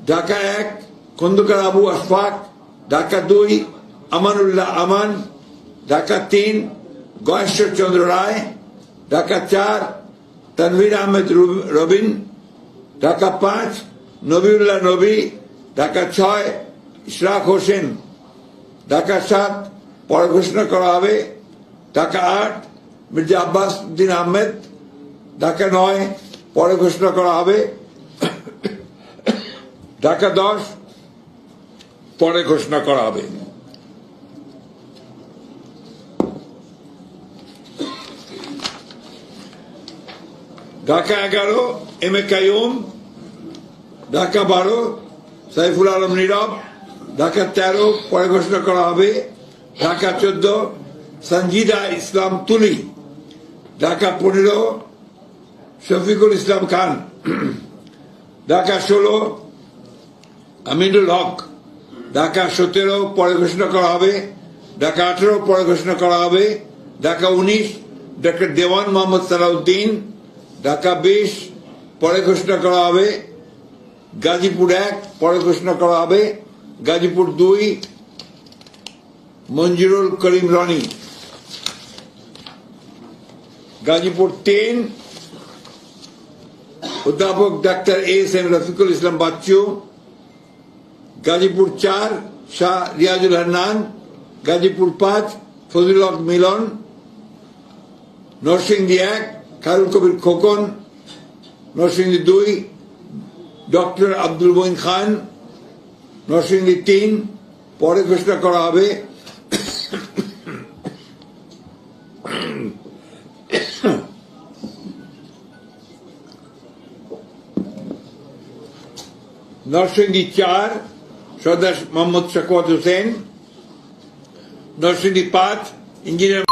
ঢাকা 1 খন্দকার আবু আশফাক, ঢাকা 2 আমানুল্লাহ আমান, ঢাকা 3 গয়েশ্বর চন্দ্র রায়, ঢাকা 4 তানভীর আহমেদ রবিন, ঢাকা 5 নবিউল্লাহ নবী, ঢাকা 6 ইশরাক হোসেন, ঢাকা 7 পরে ঘোষণা করা হবে, ঢাকা 8 মির্জা আব্বাস উদ্দিন আহমেদ, ঢাকা 9 পরে ঘোষণা করা হবে, ঢাকা 10 পরে ঘোষণা করা হবে। ঢাকা 11 এম এ কাইয়ুম, ঢাকা 12 সাইফুল আলম নীরব, ঢাকা 13 পরে ঘোষণা করা হবে, ঢাকা 14 সঞ্জিদা ইসলাম তুলি, ঢাকা 15 শফিকুল ইসলাম খান, ঢাকা 16 আমিনুল হক, ঢাকা 17 পরে ঘোষণা করা হবে, ঢাকা 18 পরে ঘোষণা করা হবে, ঢাকা 19 ডক্টর দেওয়ান মোহাম্মদ সালাউদ্দিন, ঢাকা 20 পরে ঘোষণা করা হবে, গাজীপুর 1 পরে ঘোষণা করা হবে, গাজীপুর 2 মঞ্জুরুল করিম রনি, গাজীপুর 3 অধ্যাপক doctor S M Rafiqul Islam Bachchu, Gazipur 4 Shah Riazul Hannan, Gazipur 5 Fazlul হক মিলন, নরসিংদী 1 খায়রুল কবির খোকন, নরসিংদী 2 ডক্টর আব্দুল মঈন খান, নরসিংদী 3 পরে ঘোষণা করা হবে, নরসিংদী 4 সর্দার মোহাম্মদ শাকওয়াত হোসেন, নরসিংদী 5 ইঞ্জিনিয়ার